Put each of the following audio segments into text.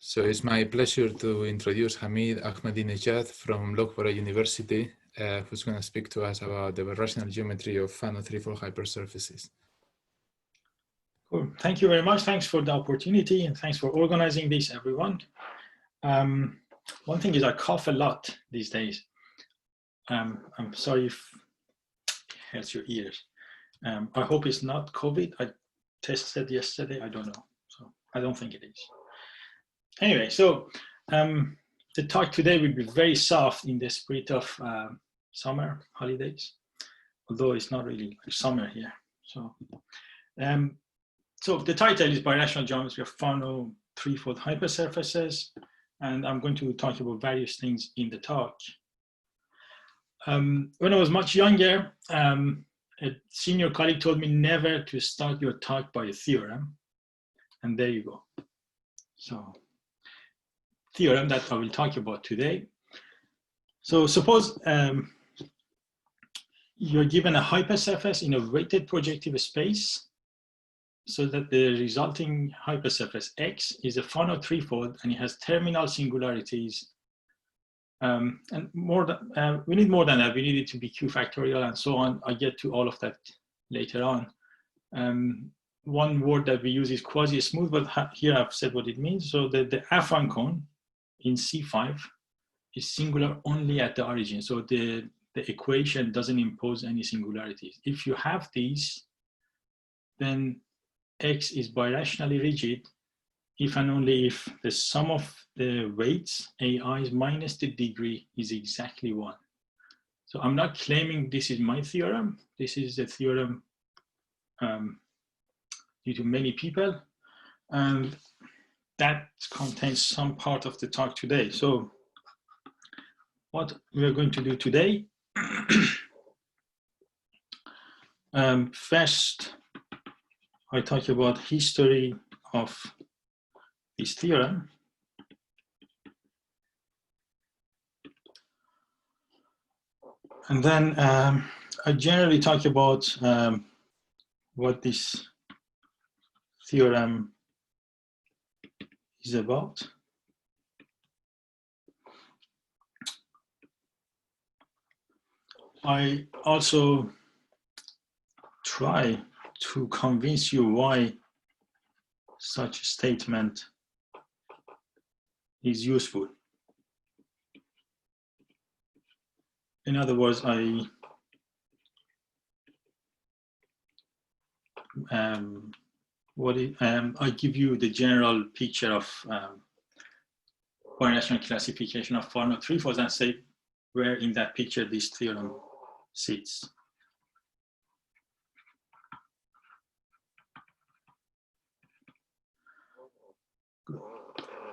So it's my pleasure to introduce Hamid Ahmadinezhad from Loughborough University, who's going to speak to us about the birational geometry of Fano threefold hypersurfaces. Cool. Thank you very much. Thanks for the opportunity and thanks for organizing this, everyone. One thing is I cough a lot these days. I'm sorry if it hurts your ears. I hope it's not COVID. I tested yesterday. I don't know. So I don't think it is. Anyway, so the talk today will be very soft in the spirit of summer holidays, although it's not really like summer here. So, so the title is Birational Geometry of Fano Threefold Hypersurfaces, and I'm going to talk about various things in the talk. When I was much younger, a senior colleague told me never to start your talk by a theorem, and there you go. So, theorem that I will talk about today. So suppose you're given a hypersurface in a weighted projective space so that the resulting hypersurface X is a Fano threefold and it has terminal singularities. And more than, we need more than that. We need it to be Q factorial and so on. I get to all of that later on. One word that we use is quasi-smooth, but here I've said what it means. So the affine cone in C5 is singular only at the origin. So the equation doesn't impose any singularities. If you have these, then X is birationally rigid if and only if the sum of the weights, AIs minus the degree, is exactly 1. So I'm not claiming this is my theorem. This is the theorem due to many people. And that contains some part of the talk today. So what we are going to do today, first, I talk about history of this theorem. And then I generally talk about what this theorem is about. I also try to convince you why such a statement is useful. In other words, I give you the general picture of birational classification of Fano threefolds and say where in that picture this theorem sits.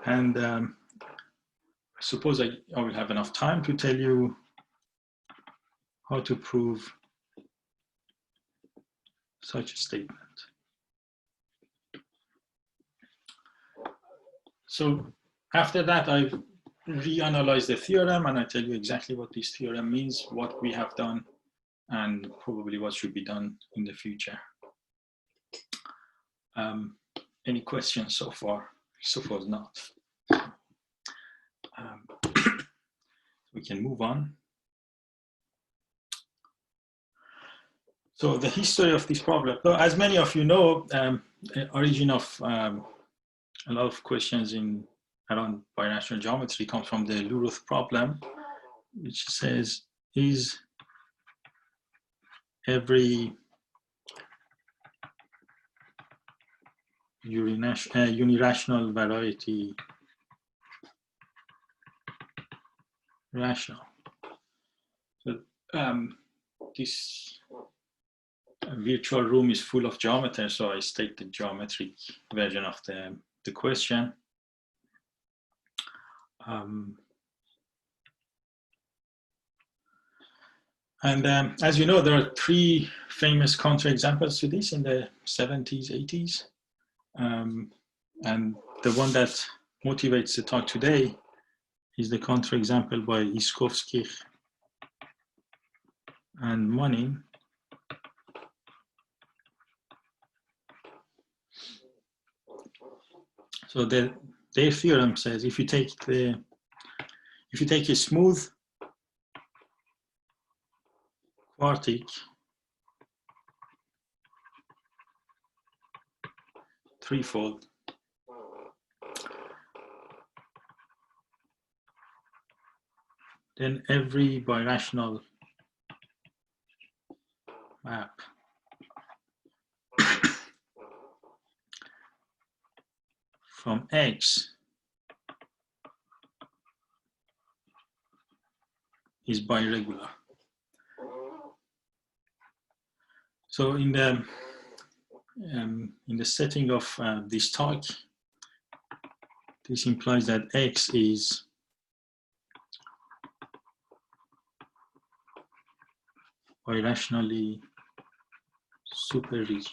And I suppose I will have enough time to tell you how to prove such a statement. So after that, I reanalyze the theorem and I tell you exactly what this theorem means, what we have done, and probably what should be done in the future. Any questions so far? Suppose not. We can move on. So the history of this problem. So as many of you know, the origin of a lot of questions around birational geometry comes from the Luruth problem, which says, is every unirational variety rational? So this virtual room is full of geometers, so I state the geometric version of the question. As you know, there are 3 famous counterexamples to this in the 70s, 80s. And the one that motivates the talk today is the counterexample by Iskovsky and Monin. So their theorem says if you take a smooth quartic threefold, then every birational map from X is biregular. So in the setting of this talk, this implies that X is birationally super rigid.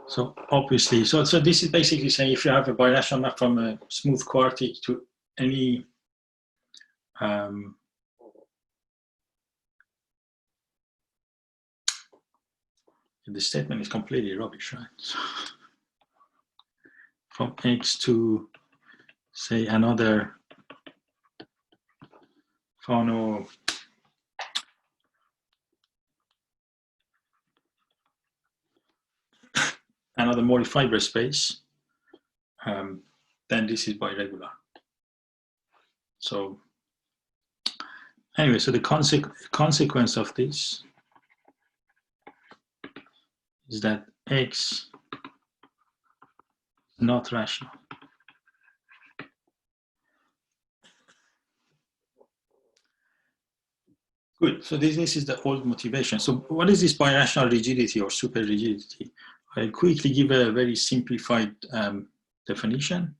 So obviously, so this is basically saying if you have a birational map from a smooth quartic to any the statement is completely rubbish, right? From X to, say, another Fano another Mori fiber space, then this is biregular. So anyway, so the consequence of this is that X is not rational. Good, so this is the old motivation. So what is this birational rigidity or super rigidity? I'll quickly give a very simplified definition.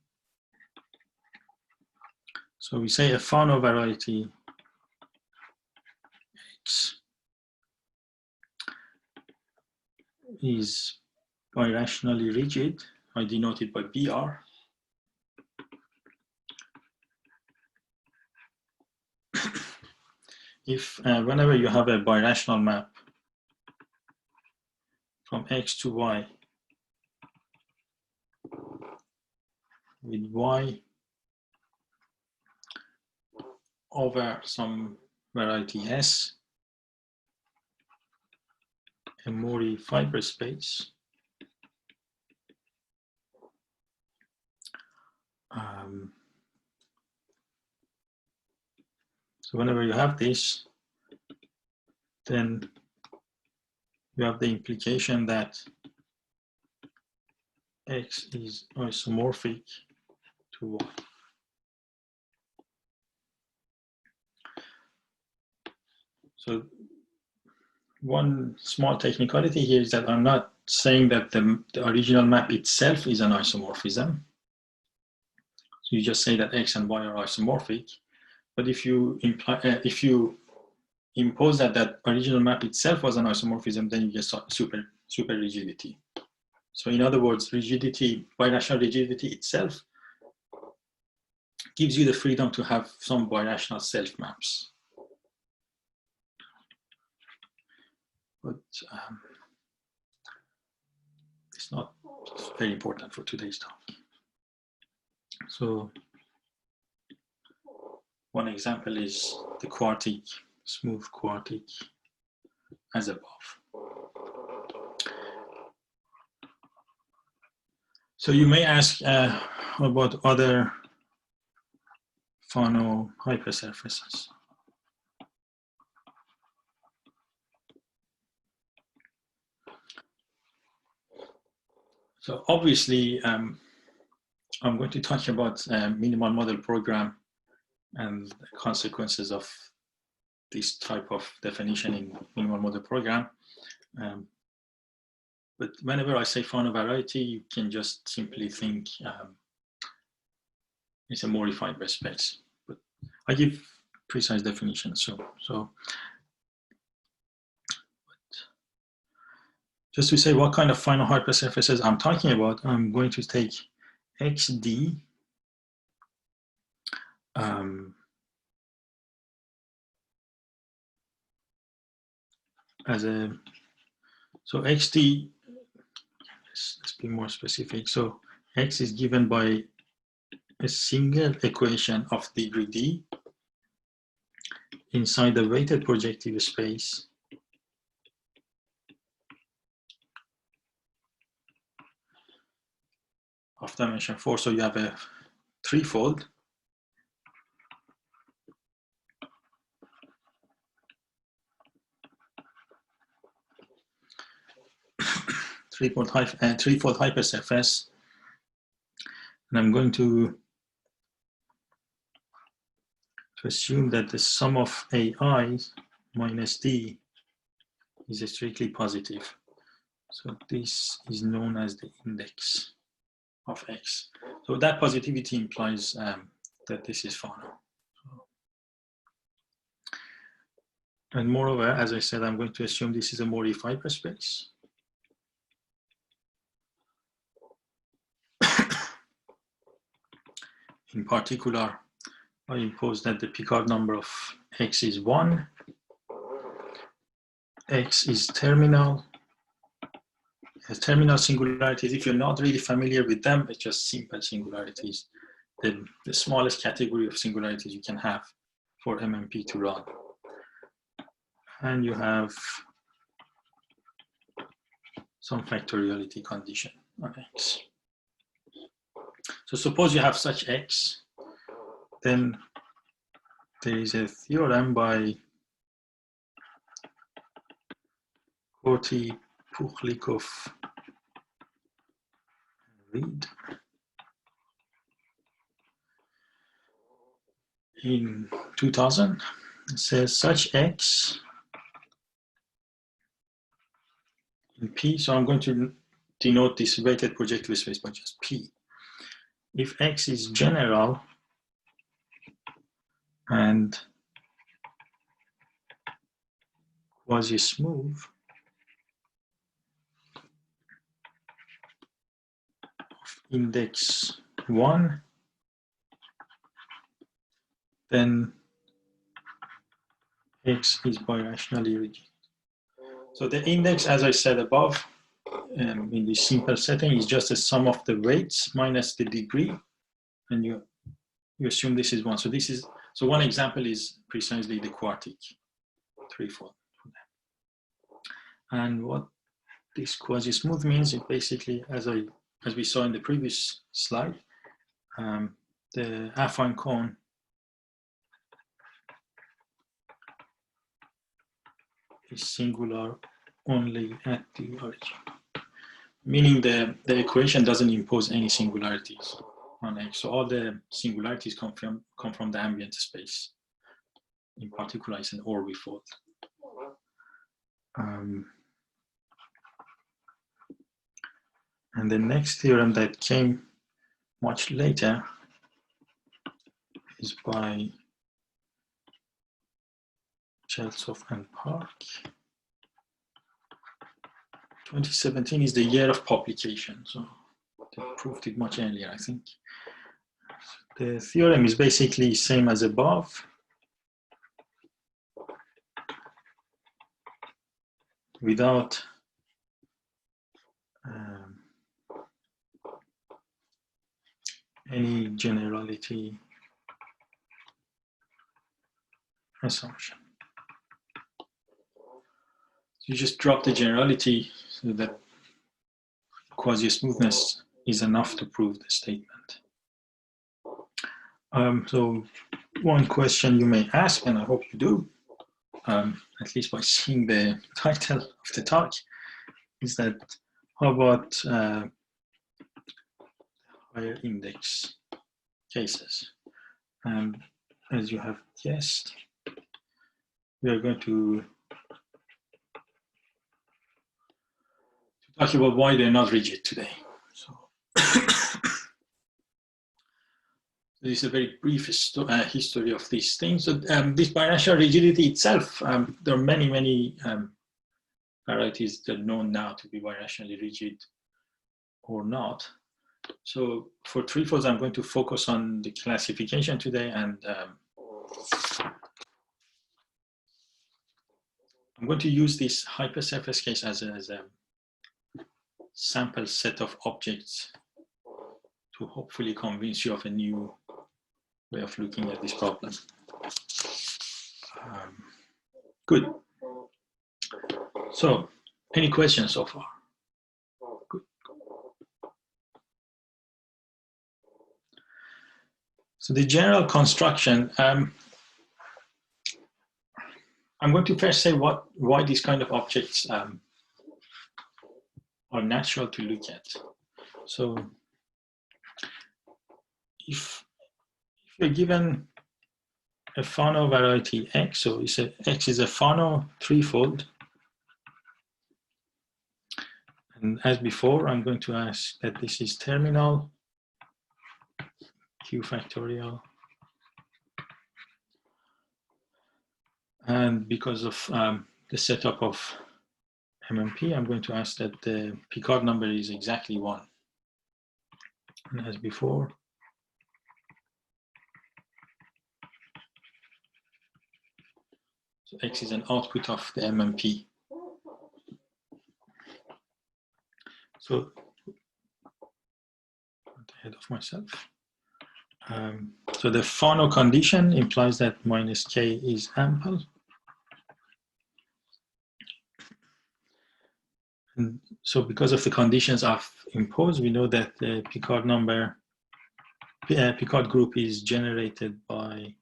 So we say a Fano variety X is birationally rigid. I denote it by BR. If whenever you have a birational map from X to Y with Y over some variety S, a Mori fiber space, so whenever you have this, then you have the implication that X is isomorphic to Y. So one small technicality here is that I'm not saying that the original map itself is an isomorphism. So you just say that X and Y are isomorphic. But if you impose that original map itself was an isomorphism, then you get super rigidity. So in other words, rigidity, birational rigidity itself gives you the freedom to have some birational self maps. But it's not very important for today's talk. So one example is the quartic, smooth quartic as above. So you may ask about other Fano hypersurfaces. So obviously, I'm going to talk about minimal model program and the consequences of this type of definition in minimal model program. But whenever I say Fano variety, you can just simply think it's a Mori fiber space. But I give precise definitions. So just to say what kind of Fano hypersurfaces I'm talking about, I'm going to take XD as a, so XD let's be more specific. So X is given by a single equation of degree D inside the weighted projective space of dimension 4. So you have a threefold. Threefold hypersurface. And I'm going to assume that the sum of AI minus D is strictly positive. So this is known as the index of X. So that positivity implies that this is Fano. And moreover, as I said, I'm going to assume this is a Morif hyperspace. In particular, I impose that the Picard number of X is 1. X is terminal. Has terminal singularities. If you're not really familiar with them, it's just simple singularities. The smallest category of singularities you can have for MMP to run. And you have some factoriality condition on X. So suppose you have such X, then there is a theorem by Korty, Pukhlikov, Reed in 2000. It says such X in P. So I'm going to denote this weighted projective space by just P. If X is general and quasi-smooth, of index 1, then X is birationally rigid. So the index, as I said above, in this simple setting is just a sum of the weights minus the degree, and you assume this is 1. So one example is precisely the quartic threefold. And what this quasi-smooth means, it basically, as we saw in the previous slide, the affine cone is singular only at the origin, meaning the equation doesn't impose any singularities on X. So all the singularities come from the ambient space. In particular, it's an orbifold. And the next theorem that came much later is by Cheltsov and Park. 2017 is the year of publication, so they proved it much earlier, I think. The theorem is basically same as above, without any generality assumption. So you just drop the generality so that quasi-smoothness is enough to prove the statement. So one question you may ask, and I hope you do, at least by seeing the title of the talk, is that how about higher index cases? And as you have guessed, we are going to talk about why they're not rigid today. So this is a very brief history of these things. So this birational rigidity itself, there are many varieties that are known now to be birationally rigid or not. So for threefolds, I'm going to focus on the classification today, and I'm going to use this hypersurface case as a sample set of objects to hopefully convince you of a new way of looking at this problem. Good. So, any questions so far? Good. So the general construction, I'm going to first say why these kind of objects are natural to look at. So if you're given a Fano variety X, so X is a Fano threefold. And as before, I'm going to ask that this is terminal Q factorial. And because of the setup of MMP, I'm going to ask that the Picard number is exactly 1. And as before, so X is an output of the MMP. So, ahead of myself. So the Fano condition implies that minus K is ample. And so because of the conditions I've imposed, we know that the Picard number, Picard group is generated by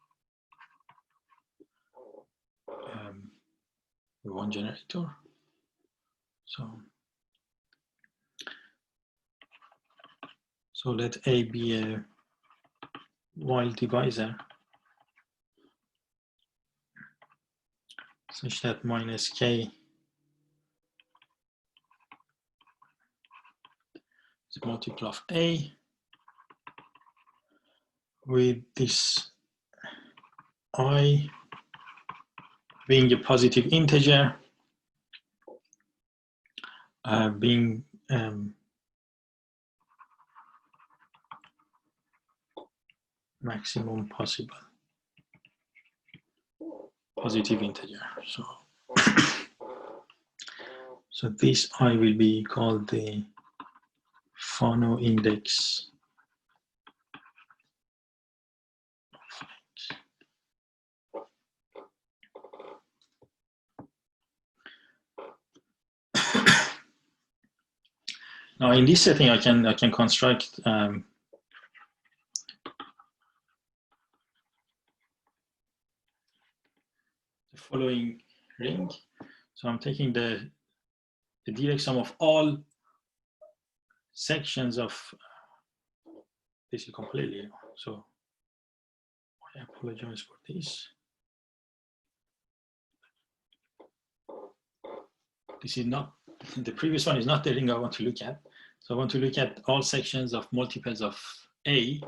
one generator. So let A be a Weyl divisor such that minus K is a multiple of A with this I being a positive integer, being maximum possible positive integer. So this I will be called the Fano index of X. Now in this setting, I can construct the following ring. So I'm taking the direct sum of all sections of this is completely. So I apologize for this. This is not, the previous one is not the ring I want to look at. So I want to look at all sections of multiples of A.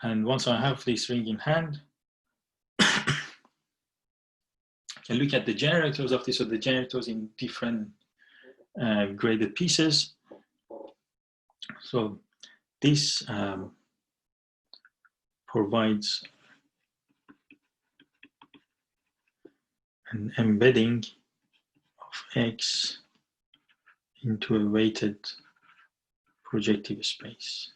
And once I have this ring in hand, I can look at the generators of this, or the generators in different graded pieces. So this provides an embedding of X into a weighted projective space.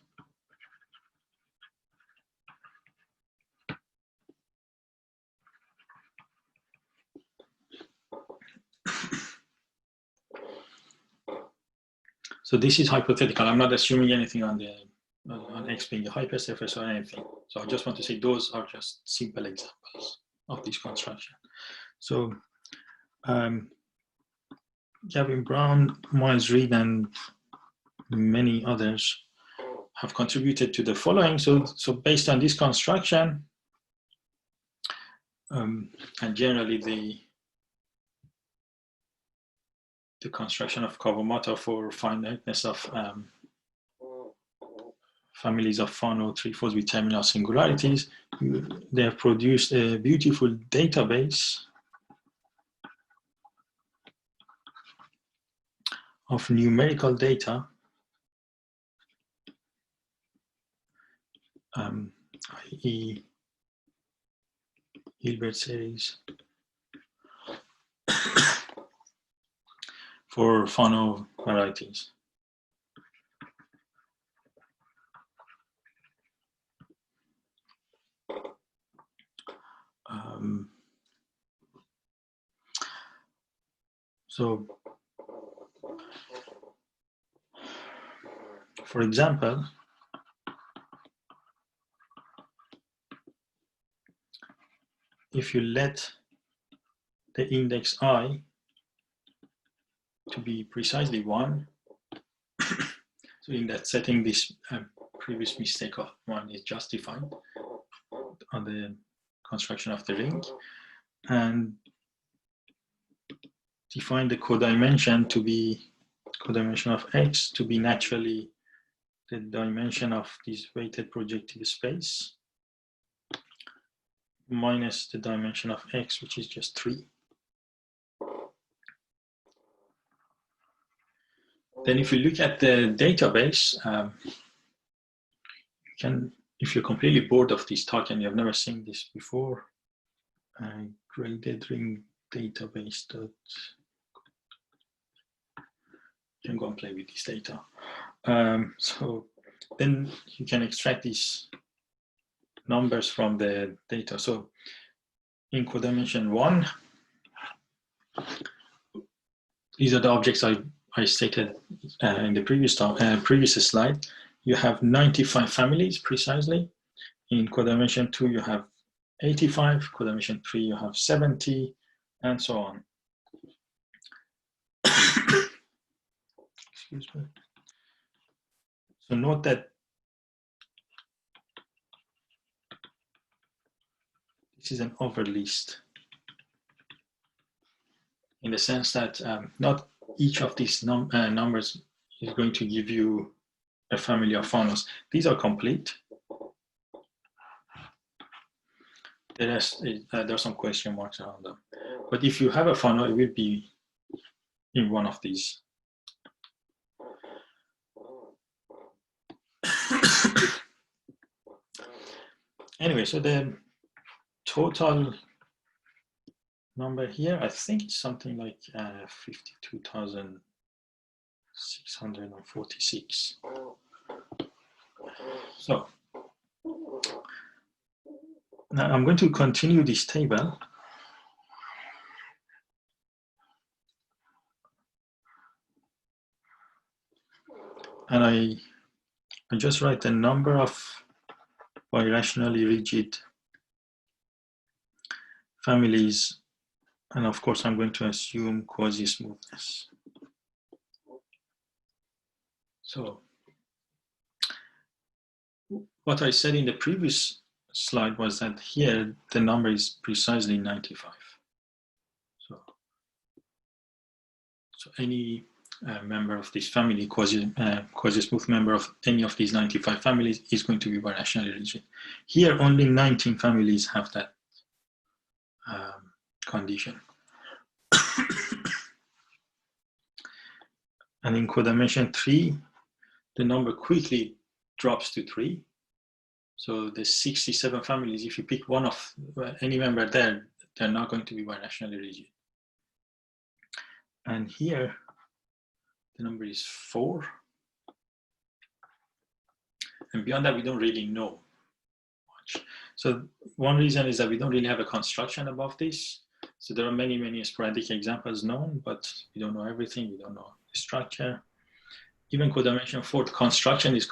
So this is hypothetical. I'm not assuming anything on X being a hypersurface or anything. So I just want to say those are just simple examples of this construction. So Gavin Brown, Miles Reed, and many others have contributed to the following. So based on this construction, and generally the construction of Kawamata for finiteness of families of Fano threefolds with terminal singularities, they have produced a beautiful database of numerical data, i.e. Hilbert series for Fano varieties. So, for example, if you let the index I to be precisely 1, so in that setting, this previous mistake of 1 is justified on the construction of the ring, and define the codimension to be codimension of X to be naturally the dimension of this weighted projective space minus the dimension of X, which is just 3. Then if you look at the database, you can, if you're completely bored of this talk and you've never seen this before, graded ring database. You can go and play with this data. So then you can extract these numbers from the data. So in codimension 1, these are the objects I stated in the previous slide. You have 95 families precisely. In codimension 2, you have 85. Codimension 3, you have 70, and so on. Excuse me. So note that this is an overlist in the sense that not each of these numbers is going to give you a family of Fanos. These are complete. The rest, there are some question marks around them. But if you have a Fano, it will be in one of these. Anyway, so the total number here, I think it's something like 52,646. So now I'm going to continue this table. And I just write the number of birationally rigid families, and of course I'm going to assume quasi-smoothness. So what I said in the previous slide was that here the number is precisely 95. So any member of this family, quasi-smooth member of any of these 95 families is going to be birationally rigid. Here only 19 families have that condition. And in codimension 3, the number quickly drops to 3. So the 67 families, if you pick one of any member there, they're not going to be birationally rigid. And here, the number is 4. And beyond that, we don't really know much. So one reason is that we don't really have a construction above this. So there are many, many sporadic examples known, but we don't know everything. We don't know the structure. Even codimension 4, the construction is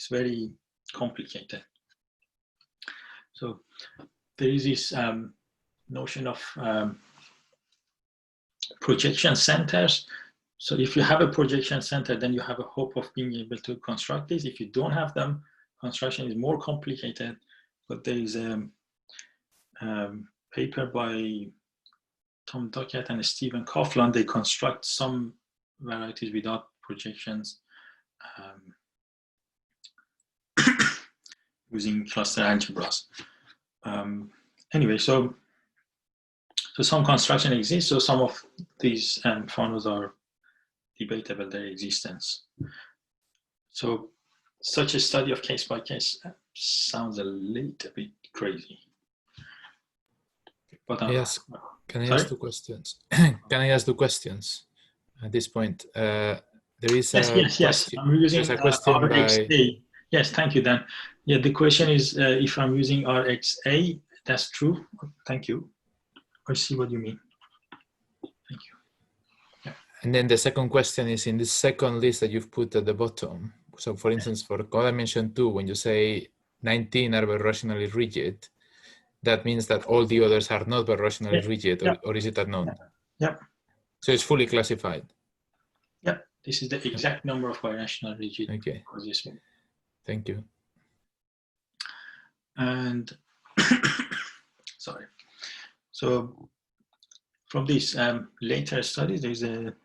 very complicated. So there is this notion of projection centers. So if you have a projection center, then you have a hope of being able to construct this. If you don't have them, construction is more complicated. But there is a paper by Tom Duckett and Stephen Coughlin. They construct some varieties without projections using cluster algebras. Anyway, so some construction exists. So some of these Fanos are debatable, their existence. So such a study of case by case sounds a little bit crazy. But yes, can I ask 2 questions? Can I ask 2 questions? at this point. There is yes, a yes, yes. question. I'm using There's a question by. RXA. Yes, thank you, Dan. Yeah, the question is if I'm using RXA. That's true. Thank you. I see what you mean. Thank you. Yeah. And then the second question is in the second list that you've put at the bottom. So for instance, for codimension 2, when you say 19 are birationally rigid, that means that all the others are not birationally rigid, or is it unknown? Yeah. So it's fully classified. Yeah, this is the exact number of birational rigid. Okay. Thank you. And sorry. So from these later studies, there's a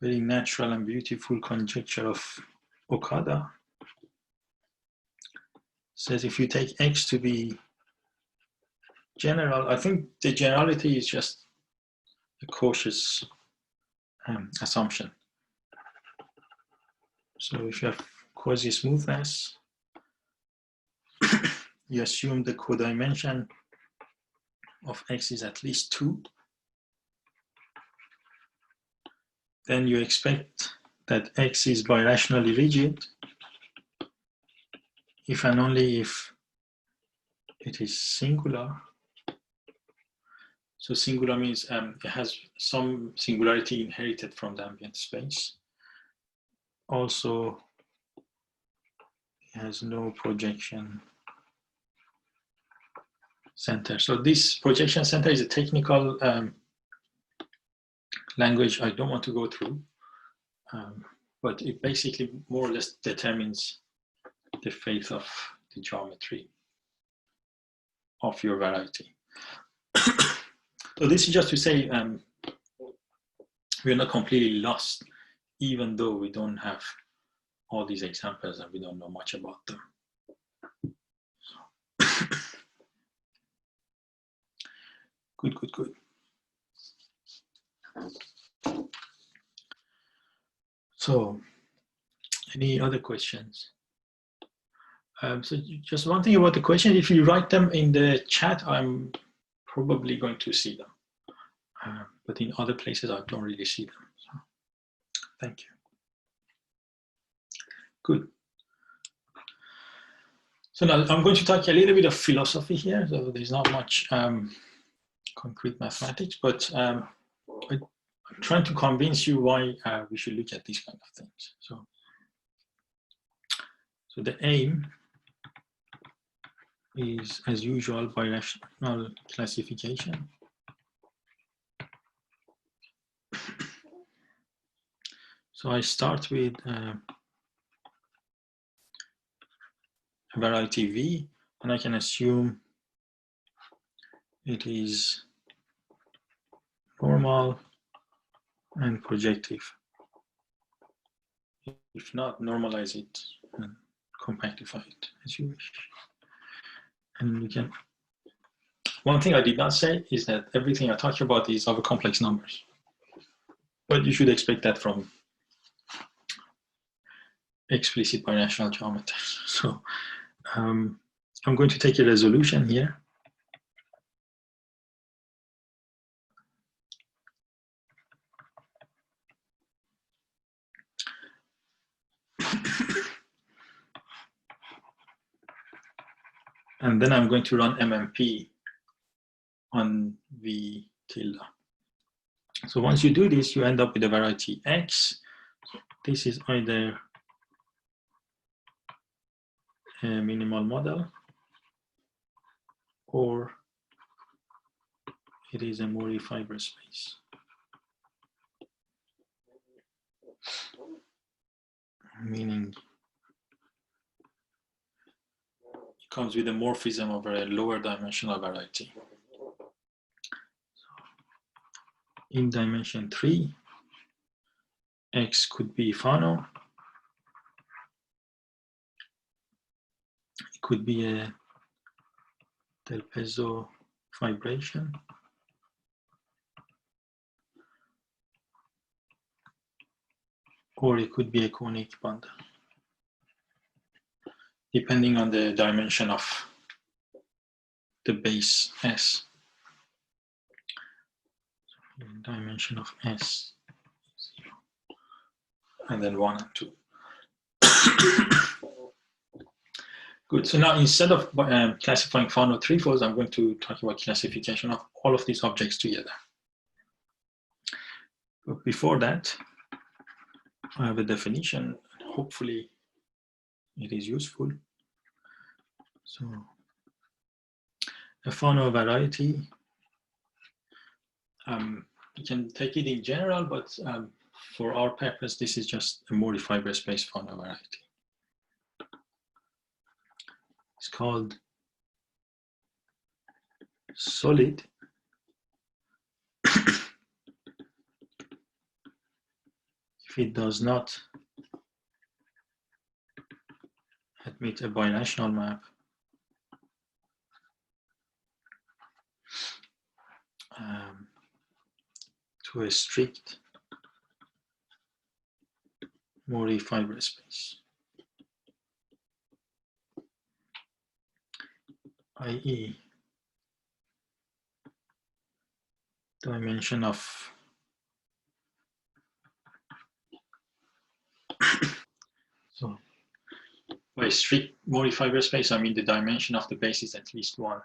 very natural and beautiful conjecture of Okada. Says if you take X to be general, I think the generality is just a cautious assumption. So if you have quasi-smoothness, you assume the codimension of X is at least 2. Then you expect that X is birationally rigid if and only if it is singular. So singular means it has some singularity inherited from the ambient space. Also, it has no projection center. So this projection center is a technical language I don't want to go through, but it basically more or less determines the fate of the geometry of your variety. So this is just to say we're not completely lost, even though we don't have all these examples and we don't know much about them. Good, good, good. So, any other questions? So just one thing about the question, if you write them in the chat, I'm probably going to see them. But in other places, I don't really see them. So, thank you. Good. So now I'm going to talk a little bit of philosophy here. So there's not much concrete mathematics, but I'm trying to convince you why we should look at these kind of things. So the aim is, as usual, birational classification. So I start with a variety V, and I can assume it is normal and projective. If not, normalize it and compactify it as you wish. And we can. One thing I did not say is that everything I talk about is over complex numbers, but you should expect that from explicit birational geometry. So I'm going to take a resolution here. And then I'm going to run MMP on V tilde. So once you do this, you end up with a variety X. So this is either a minimal model or it is a Mori fiber space. Meaning it comes with a morphism over a lower dimensional variety. So in dimension 3, X could be Fano. It could be a Del Pezzo vibration. Or it could be a conic bundle, depending on the dimension of the base S. dimension of S, 0, and then 1 and 2. Good. So now instead of classifying Fano threefolds, I'm going to talk about classification of all of these objects together. But before that, I have a definition. Hopefully, it is useful. So, a Fano variety, you can take it in general, but for our purpose, this is just a Mori fiber space Fano variety. It's called solid if it does not admit a birational map to a strict Mori fiber space, i.e. dimension of so by strict Mori fiber space, I mean the dimension of the base is at least 1.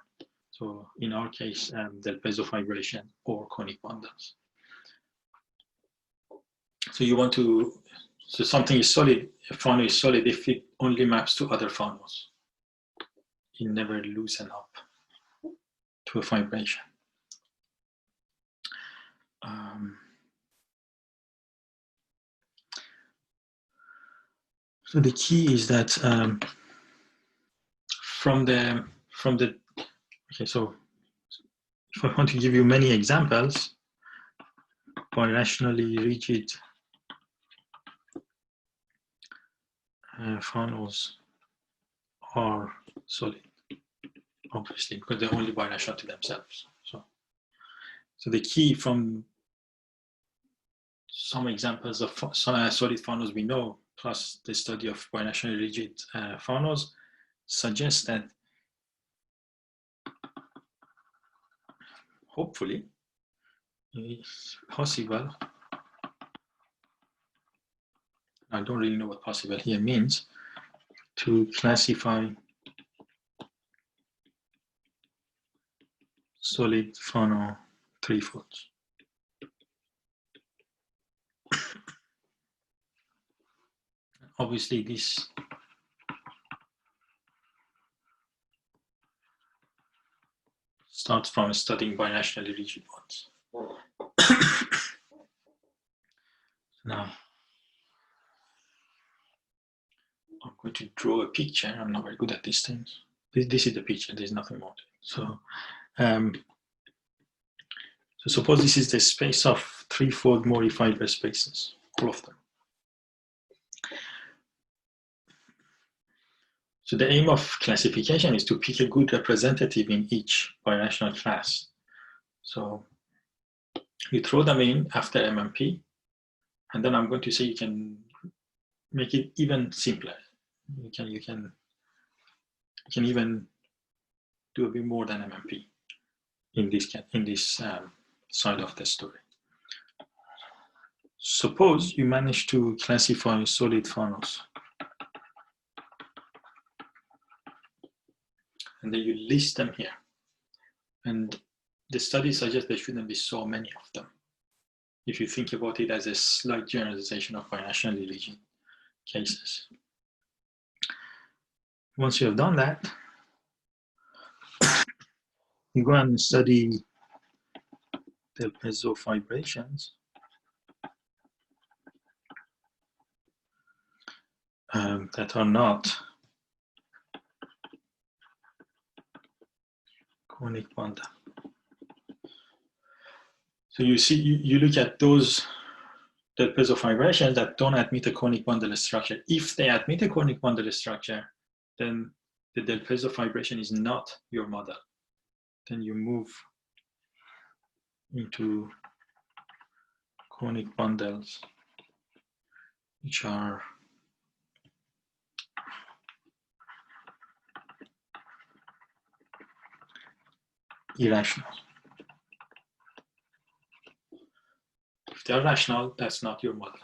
So in our case, del pezzo fibration or conic bundles. So you want to, so something is solid, a Fano is solid if it only maps to other Fanos. It never loosen up to a vibration. So the key is that okay, so if I want to give you many examples, birationally rigid Fanos are solid, obviously, because they're only birational to themselves. So the key from some examples of solid Fanos we know, plus the study of birationally rigid Fanos, suggests that hopefully it's possible. I don't really know what possible here means, to classify solid Fano threefolds. Obviously, this starts from studying birationally rigid ones. Now, I'm going to draw a picture. I'm not very good at these things. This is the picture. There's nothing more to it. So suppose this is the space of threefold Mori fiber spaces, all of them. So the aim of classification is to pick a good representative in each birational class. So you throw them in after MMP, and then I'm going to say you can make it even simpler. You can even do a bit more than MMP in this side of the story. Suppose you manage to classify solid Fanos, and then you list them here. And the study suggests there shouldn't be so many of them, if you think about it as a slight generalization of birationally rigid cases. Once you have done that, you go and study the pezzo fibrations that are not conic bundle. So you see, you look at those del pezzo fibrations that don't admit a conic bundle structure. If they admit a conic bundle structure, then the del pezzo fibration is not your model. Then you move into conic bundles, which are irrational. If they are rational, that's not your model.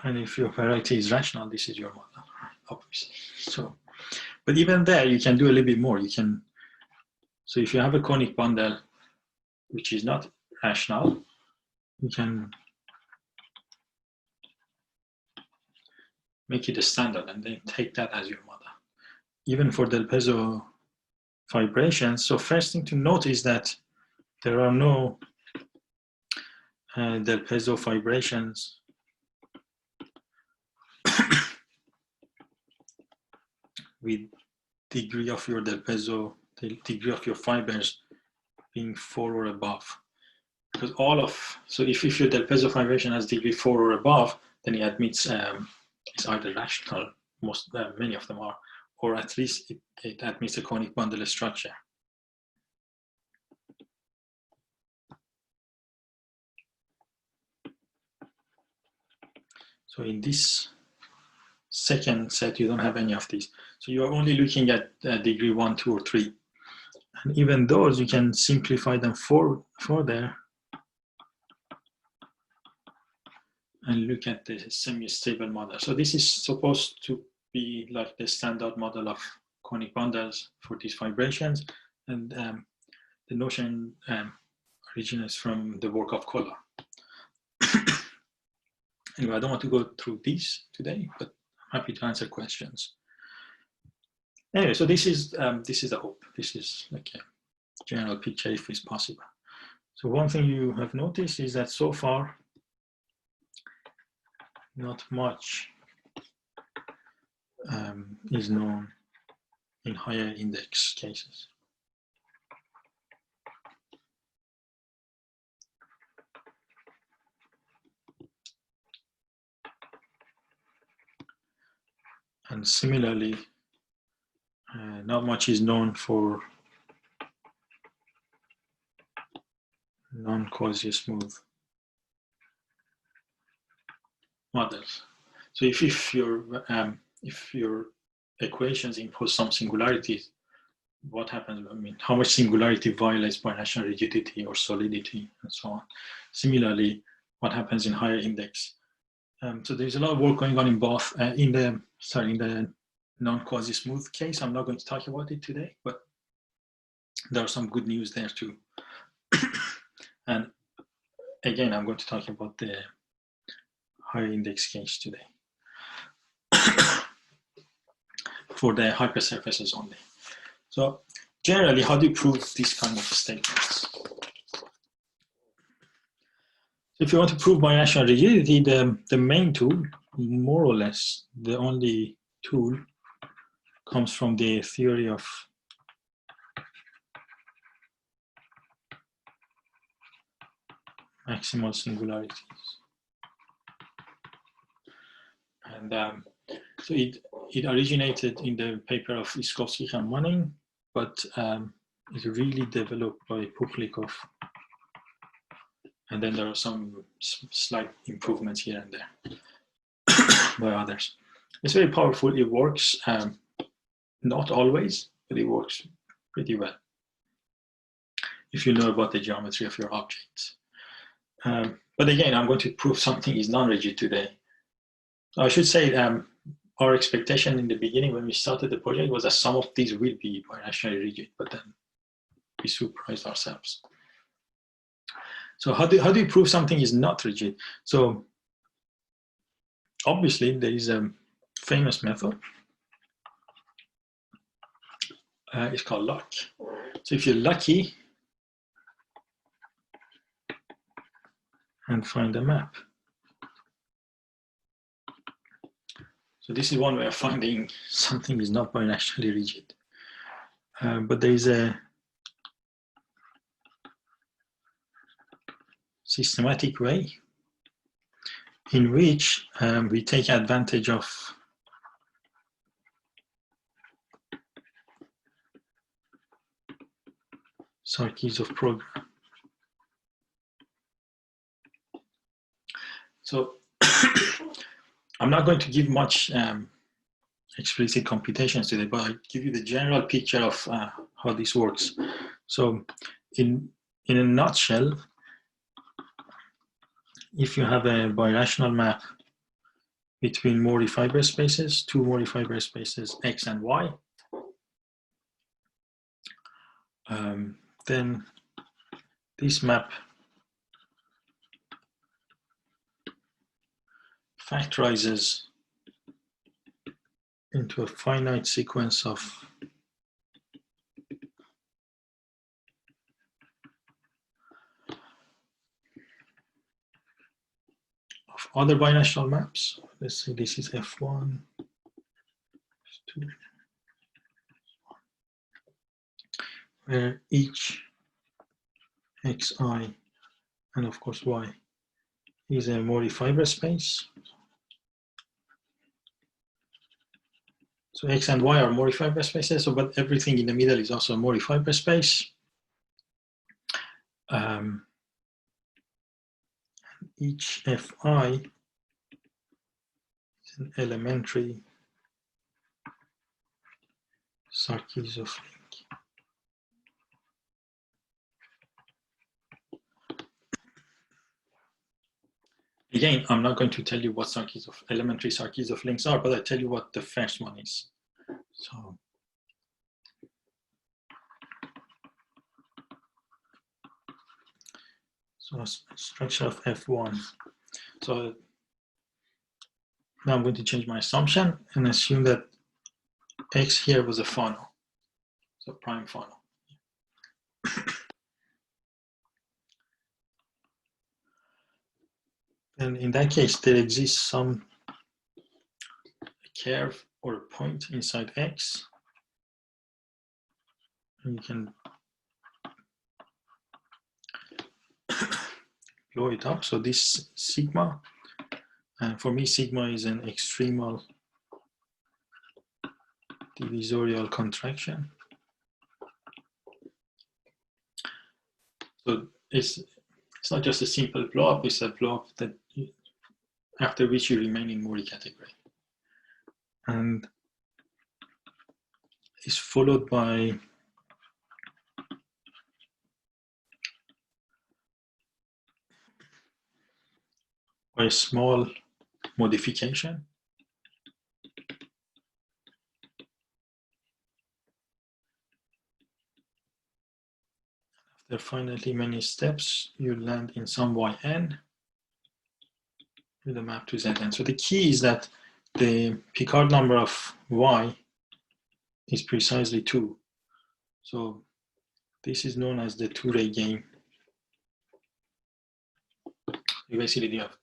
And if your variety is rational, this is your model, obviously. So, but even there, you can do a little bit more. You can, so if you have a conic bundle, which is not rational, you can make it a standard and then take that as your model. Even for Del Pezzo vibrations. So first thing to note is that there are no Del Pezzo vibrations with degree of your Del Pezzo, the degree of your fibers being 4 or above. Because all of, so if your Del Pezzo vibration has degree 4 or above, then it admits it's either rational, many of them are, or at least it admits a conic bundle structure. So in this second set, you don't have any of these. So you are only looking at degree 1, 2, or 3. And even those, you can simplify them for there and look at the semi-stable model. So this is supposed to be like the standard model of conic bundles for these vibrations. And the notion originates from the work of Koller. Anyway, I don't want to go through these today, but I'm happy to answer questions. Anyway, so this is the hope. This is like a general picture if it's possible. So one thing you have noticed is that so far, not much is known in higher index cases. And similarly, not much is known for non-quasi-smooth models. So if your equations impose some singularities, what happens? I mean, how much singularity violates birational rigidity or solidity and so on. Similarly, what happens in higher index? So there's a lot of work going on in both in the non-quasi-smooth case. I'm not going to talk about it today, but there are some good news there too. And again, I'm going to talk about the higher index case today for the hypersurfaces only. So generally, how do you prove these kind of statements? If you want to prove birational rigidity, the main tool, more or less the only tool, comes from the theory of maximal singularities. And so it originated in the paper of Iskowski and Manning, but it's really developed by Puchlikov. And then there are some slight improvements here and there by others. It's very powerful. It works, not always, but it works pretty well if you know about the geometry of your objects. But again, I'm going to prove something is non-rigid today. I should say our expectation in the beginning when we started the project was that some of these will be birationally rigid, but then we surprised ourselves. So how do you prove something is not rigid? So obviously there is a famous method. It's called luck. So if you're lucky and find a map. So this is one way of finding something is not birationally rigid. But there is a systematic way in which we take advantage of Sarkisov program. So I'm not going to give much explicit computations today, but I'll give you the general picture of how this works. So in a nutshell, if you have a birational map between Morley fiber spaces, two Morley fiber spaces, X and Y, then this map factorizes into a finite sequence of other birational maps. Let's say this is F1, F2, where each xi and of course y is a Morley fiber space. So X and Y are Morley fiber spaces, so, but everything in the middle is also a Morley fiber space. Each Fi is an elementary Sarkisov link. Again, I'm not going to tell you what elementary Sarkisov links are, but I tell you what the first one is. So a structure of F1. So now I'm going to change my assumption and assume that X here was a Fano, so prime Fano. And in that case, there exists some curve or a point inside X. And you can blow it up. So this sigma, and for me, sigma is an extremal divisorial contraction. So it's not just a simple blow up, it's a blow up that after which you remain in Morley category. And is followed by a small modification. After finally many steps, you land in some yn with a map to Zn. So the key is that the Picard number of y is precisely 2. So this is known as the two-ray game. You basically have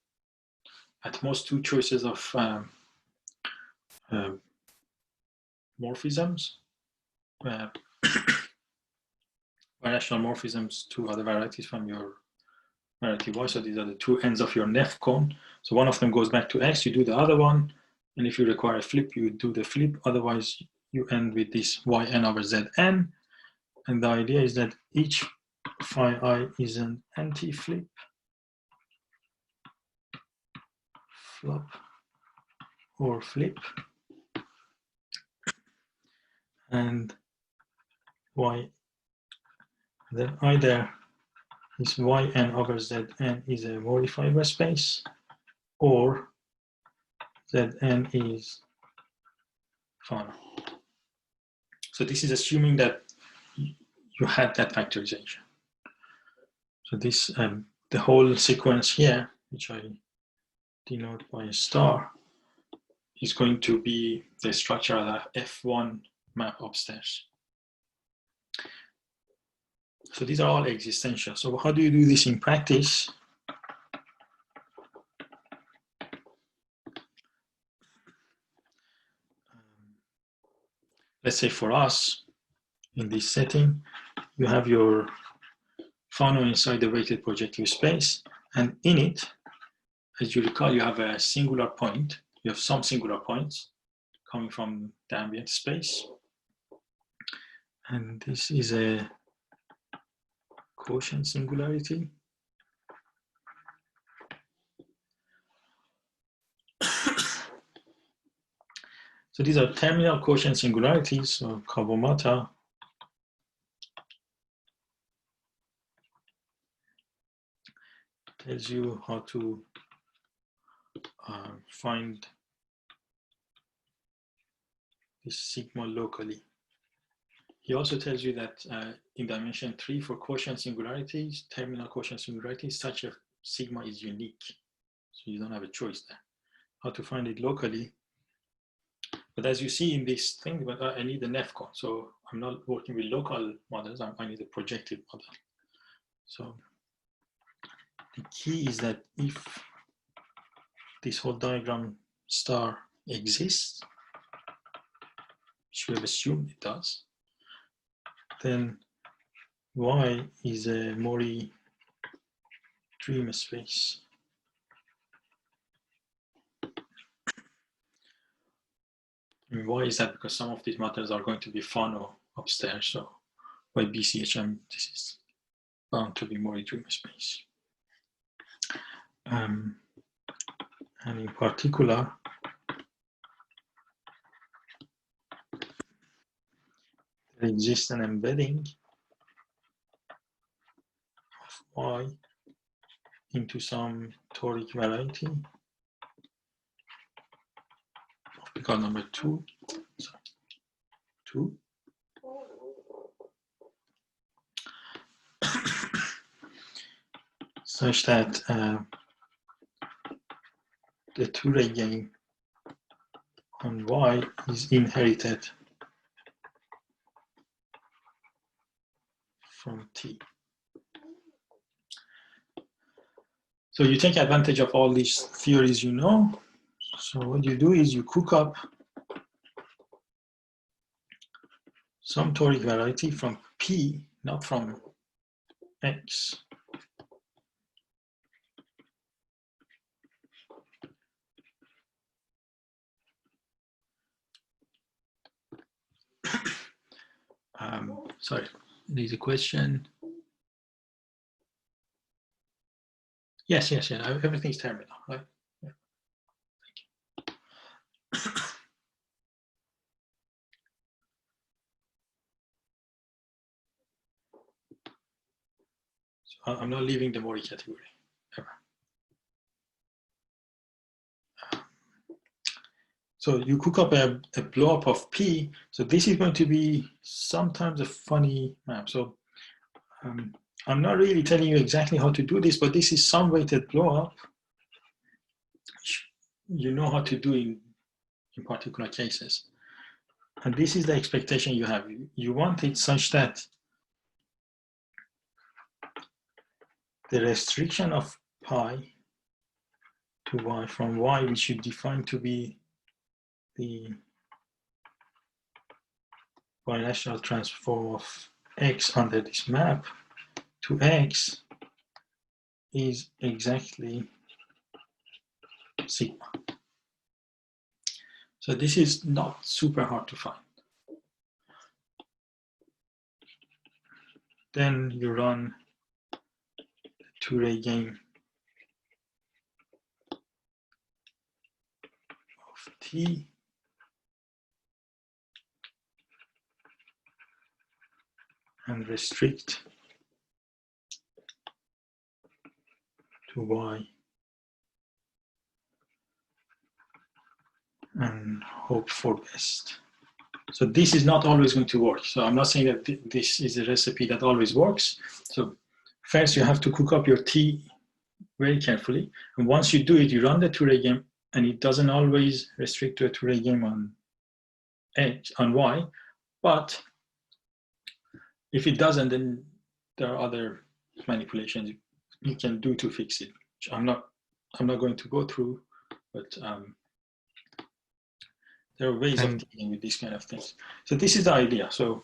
at most two choices of morphisms, birational morphisms, two other varieties from your variety y. So these are the two ends of your Neff cone. So one of them goes back to X, you do the other one. And if you require a flip, you do the flip. Otherwise, you end with this yn over Zn. And the idea is that each phi I is an anti-flip, flop, or flip. And y, then either this yn over Zn is a Morley fiber space, or Zn is Fano. So this is assuming that you had that factorization. So this, the whole sequence here, which I denote by a star, is going to be the structure of the F1 map upstairs. So these are all existential. So how do you do this in practice? Let's say for us, in this setting, you have your Fano inside the weighted projective space, and in it, as you recall, you have a singular point. You have some singular points coming from the ambient space. And this is a quotient singularity. So these are terminal quotient singularities, so Kawamata. tells you how to find this sigma locally. He also tells you that in dimension 3 for quotient singularities, terminal quotient singularities, such a sigma is unique. So you don't have a choice there. How to find it locally. But as you see in this thing, but I need an FCON. So I'm not working with local models. I need a projective model. So the key is that if this whole diagram star exists, which we have assumed it does, then Y is a Mori dream space. And why is that? Because some of these matters are going to be Fano upstairs. So by BCHM, this is bound to be Mori dream space. And in particular, there exists an embedding of Y into some toric variety of Picard number 2, sorry, 2. Such that the two-ray game on Y is inherited from T. So you take advantage of all these theories you know. So what you do is you cook up some toric variety from P, not from X. Sorry, there's a question. Yes, everything's terminal, right? Yeah. Thank you. So I'm not leaving the Mori category ever. So you cook up a blow up of P. So this is going to be sometimes a funny map. So I'm not really telling you exactly how to do this, but this is some weighted blow up. You know how to do in particular cases. And this is the expectation you have. You want it such that the restriction of pi to Y from Y, which you define to be the birational transform of X under this map to X is exactly sigma. So this is not super hard to find. Then you run the two-ray game of T and restrict to Y and hope for best. So this is not always going to work. So I'm not saying that this is a recipe that always works. So first you have to cook up your T very carefully. And once you do it, you run the two-ray game, and it doesn't always restrict to a two-ray game on X, on Y. But if it doesn't, then there are other manipulations you can do to fix it, which I'm not going to go through, but there are ways of dealing with these kind of things. So this is the idea. So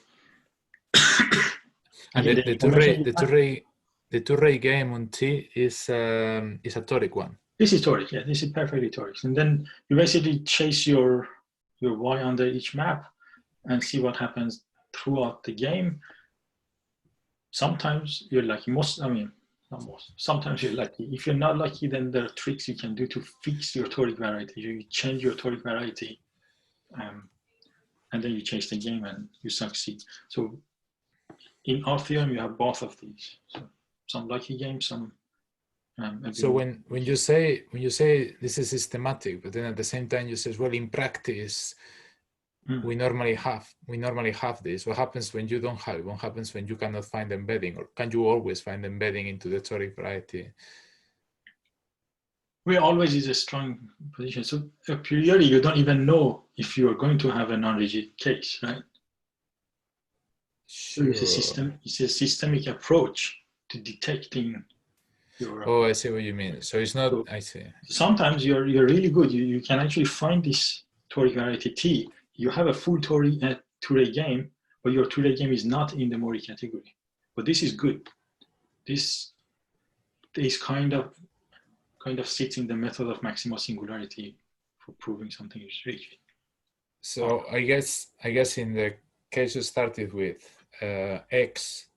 and the two-ray game on T is a toric one. This is toric, yeah. This is perfectly toric. And then you basically chase your Y under each map and see what happens throughout the game. Sometimes you're lucky. Sometimes you're lucky. If you're not lucky, then there are tricks you can do to fix your toric variety. You change your toric variety, and then you chase the game and you succeed. So in our theorem, you have both of these. So some lucky games, some So when you say this is systematic, but then at the same time you say, well, in practice, we normally have this. What happens when you don't have it? What happens when you cannot find embedding, or can you always find embedding into the toric variety? We always is a strong position. So a priori, you don't even know if you are going to have a non-rigid case, right? Sure. So it's a systemic approach to detecting your. Oh, I see what you mean. So it's not. So I see. Sometimes you're really good. You can actually find this toric variety T. You have a full Touré game, but your Touré game is not in the Mori category. But this is good. This kind of sits in the method of maximal singularity for proving something is rigid. So I guess in the case you started with, X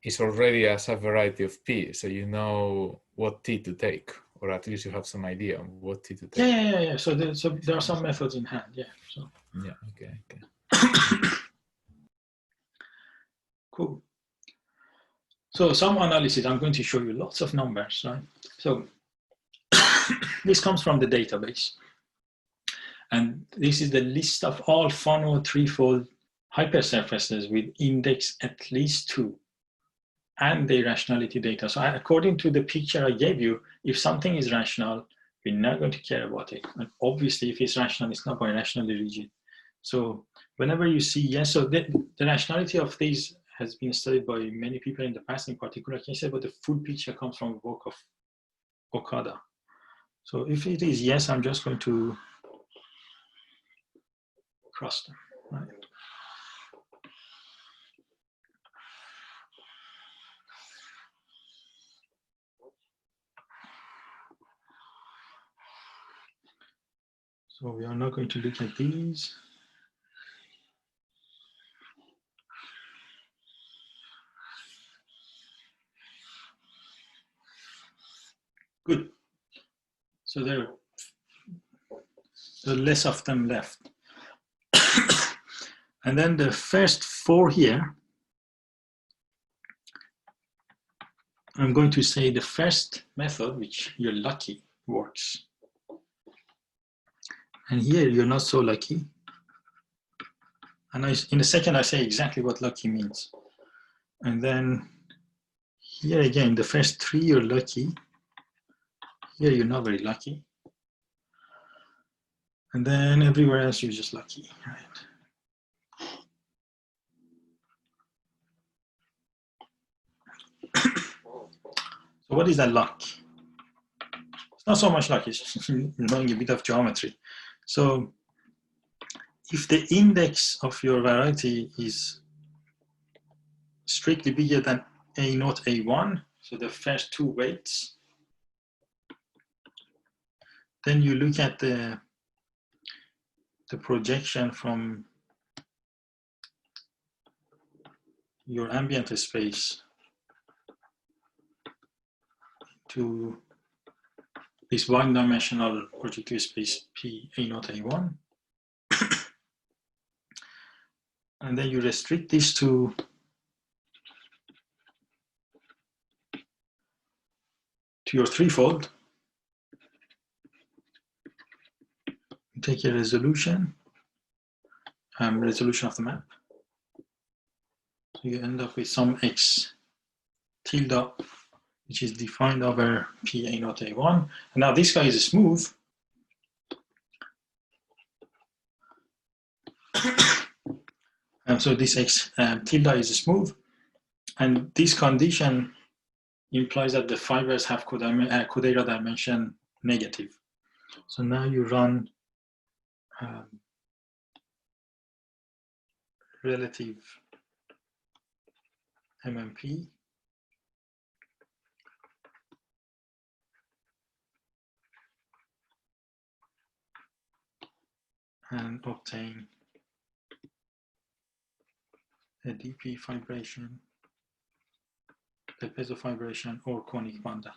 is already a subvariety of P, so you know what T to take, or at least you have some idea on what T to take. Yeah. So there are some methods in hand. Yeah. So. Yeah. Okay. Cool. So some analysis, I'm going to show you lots of numbers, right? So this comes from the database. And this is the list of all Fano threefold hypersurfaces with index at least 2 and the rationality data. So according to the picture I gave you, if something is rational, we're not going to care about it. And obviously, if it's rational, it's not birationally rigid. So whenever you see, yes, so the rationality of these has been studied by many people in the past, in particular cases, but the full picture comes from the work of Okada. So if it is yes, I'm just going to cross them, right? So we are not going to look at these. Good. So there are less of them left. And then the first 4 here, I'm going to say the first method, which you're lucky, works. And here you're not so lucky. And in a second, I say exactly what lucky means. And then here again, the first 3 you're lucky. Here you're not very lucky. And then everywhere else you're just lucky, right? So what is that luck? It's not so much luck, it's just knowing a bit of geometry. So if the index of your variety is strictly bigger than A0, A1, so the first 2 weights, then you look at the projection from your ambient space to this one-dimensional projective space P A0, A1. And then you restrict this to your threefold. You take a resolution of the map. So you end up with some X tilde, which is defined over P A0, A1. And now this guy is smooth. And so this X tilde is smooth. And this condition implies that the fibers have Kodaira dimension negative. So now you run relative MMP. And obtain a DP fibration, the piezo fibration, or conic banda.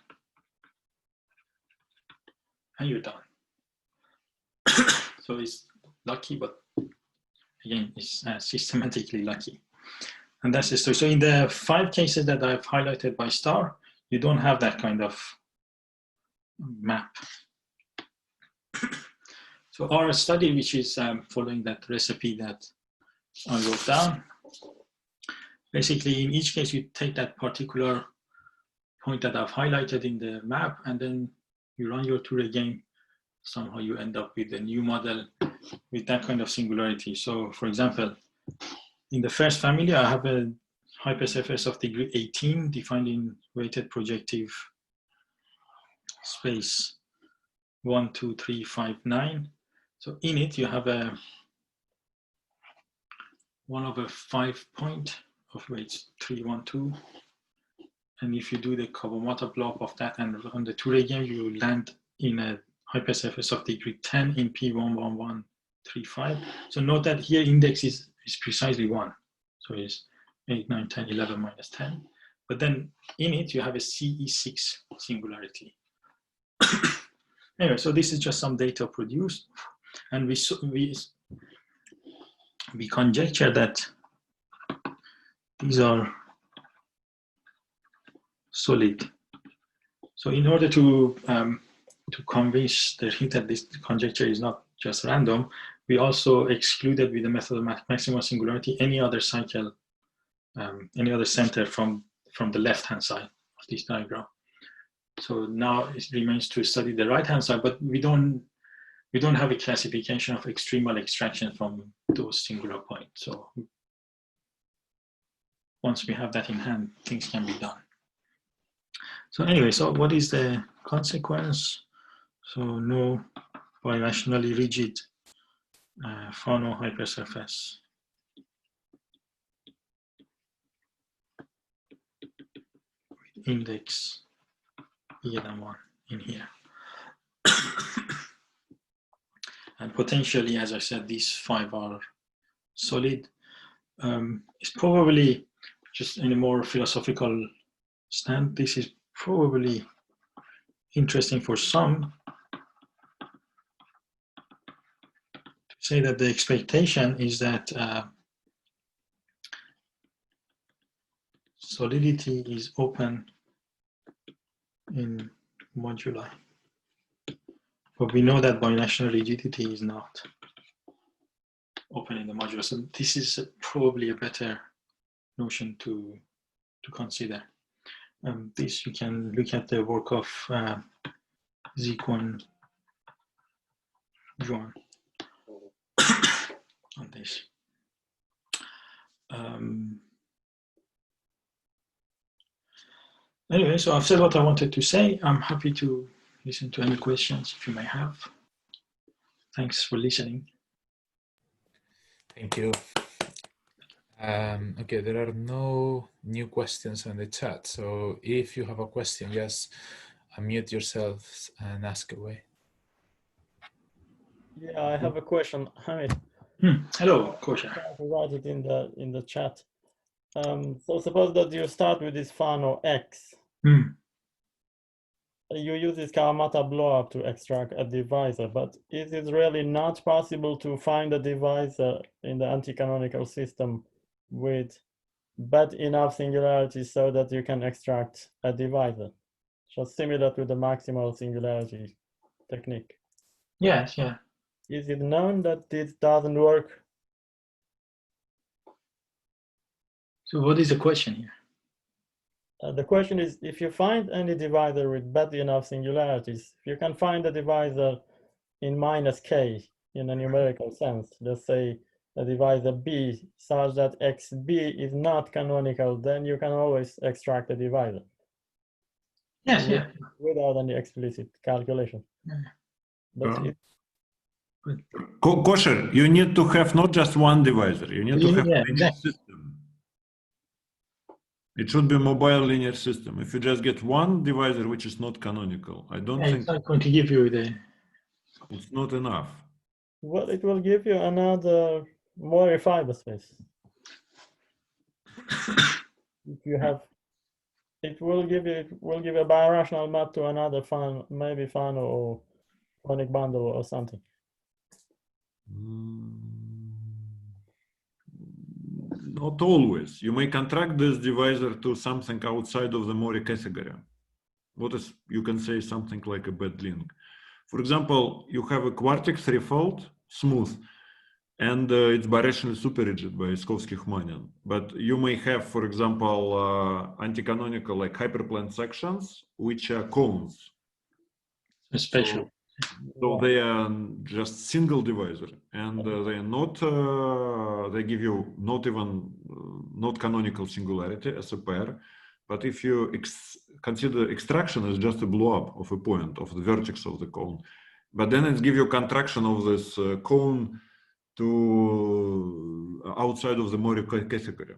And you're done. So it's lucky, but again, it's systematically lucky. And that's the story. So in the 5 cases that I've highlighted by star, you don't have that kind of map. So our study, which is following that recipe that I wrote down, basically in each case you take that particular point that I've highlighted in the map, and then you run your Touré game. Somehow you end up with a new model with that kind of singularity. So for example, in the first family, I have a hypersurface of degree 18 defined in weighted projective space 1, 2, 3, 5, 9. So in it, you have a 1/5 point of weights 3, 1, 2. And if you do the Kawamata blow up of that and on the Touré game, you land in a hypersurface of degree 10 in P11135. So note that here index is precisely 1. So it's 8, 9, 10, 11 minus 10. But then in it, you have a CE6 singularity. Anyway, so this is just some data produced. And we conjecture that these are solid. So in order to convince the reader that this conjecture is not just random, we also excluded with the method of maximum singularity any other cycle, any other center from the left-hand side of this diagram. So now it remains to study the right-hand side, but we don't have a classification of extremal extraction from those singular points. So once we have that in hand, things can be done. So anyway, so what is the consequence? So no birationally rigid Fano hypersurface. With index E1 in here. And potentially, as I said, these 5 are solid. It's probably, just in a more philosophical stand, this is probably interesting for some to say that the expectation is that solidity is open in moduli. But we know that birational rigidity is not open in the modulus. So this is probably a better notion to consider. This, you can look at the work of Zikwon Juan on this. Anyway, so I've said what I wanted to say. I'm happy to listen to any questions if you may have. Thanks for listening. Thank you. Okay, there are no new questions in the chat. So if you have a question, just unmute yourselves and ask away. Yeah, I have a question, Hamid. Hello, Kosha. I write it in the chat. So suppose that you start with this Fano X. You use this Kawamata blow-up to extract a divisor, but is it really not possible to find a divisor in the anti-canonical system with bad enough singularity so that you can extract a divisor? Just similar to the maximal singularity technique. Yes, yeah. Is it known that this doesn't work? So what is the question here? The question is, if you find any divisor with bad enough singularities, if you can find a divisor in -k in a numerical sense, let's say a divisor B such that XB is not canonical, then you can always extract a divisor. Yes, yeah. Without any explicit calculation. Yeah. But Kosher, you need to have not just one divisor, you need to have a linear system. It should be a mobile linear system. If you just get one divisor which is not canonical, I don't think it's not going to give you the... It's not enough. Well, it will give you another more fiber space. If you have, it will give you a birational map to another Fano, maybe Fano or conic bundle or something. Not always. You may contract this divisor to something outside of the Mori category. what is, you can say something like a bad link. For example, you have a quartic threefold smooth, and it's birationally superrigid by Skovsky-Hmanin. But you may have, for example, anti-canonical like hyperplane sections, which are cones. Special. So they are just single divisor, and they are not. They give you not even not canonical singularity as a pair. But if you consider extraction as just a blow up of a point of the vertex of the cone, but then it gives you contraction of this cone to outside of the Mori category.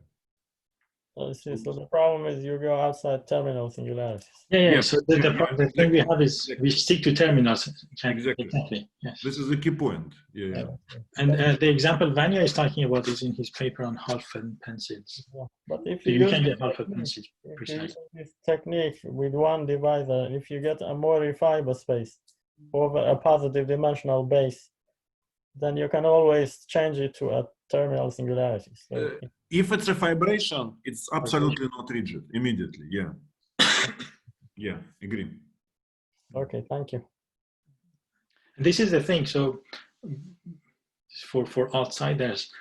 So the problem is you go outside terminal singularities. Yeah. So the thing we have is we stick to terminals. Exactly. Yes. This is the key point. Yeah. And the example Vanya is talking about is in his paper on half pencils. Yeah. But if So you can get half pencils if precise. you use this technique with one divisor, if you get a Mori fiber space over a positive dimensional base, then you can always change it to a terminal singularity. So If it's a vibration, it's absolutely not rigid immediately. Yeah. Yeah, agree. okay, thank you. This is the thing. So for outsiders,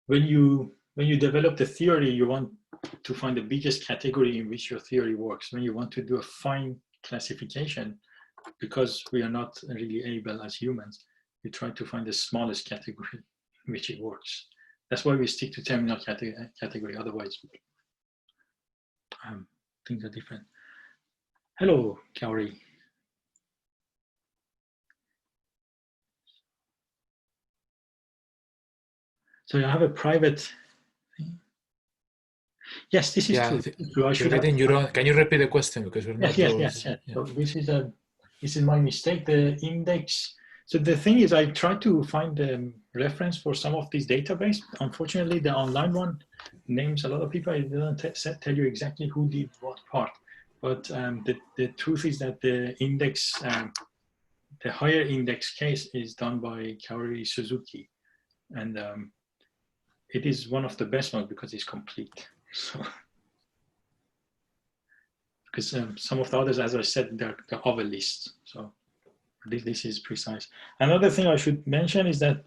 when you develop the theory, you want to find the biggest category in which your theory works. When you want to do a fine classification, because we are not really able as humans, we try to find the smallest category in which it works. That's why we stick to terminal category. Otherwise, things are different. Hello, Kaori. So you have a private thing? Yes, this is true. I should have, can you repeat the question, because we're not yes. So this is my mistake. The index. So the thing is, I tried to find a reference for some of these database. Unfortunately, the online one names a lot of people. It doesn't tell you exactly who did what part. But the truth is that the index, the higher index case is done by Kaori Suzuki, and it is one of the best ones because it's complete. So, because some of the others, as I said, they're of a list. So this is precise. Another thing I should mention is that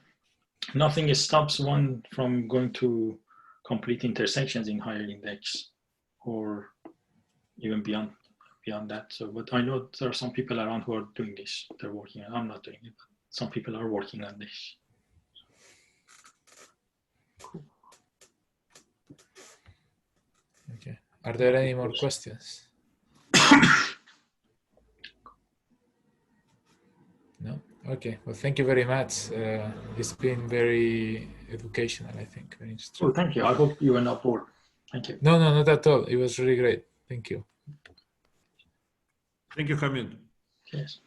nothing stops one from going to complete intersections in higher index, or even beyond that. So, but I know there are some people around who are doing this. They're working. I'm not doing it, but some people are working on this. Cool. Okay. Are there any more questions? No? Okay. Well, thank you very much. It's been very educational, I think. Very interesting. Oh, thank you. I hope you were not bored. Thank you. No, not at all. It was really great. Thank you. Thank you, Hamid. Yes.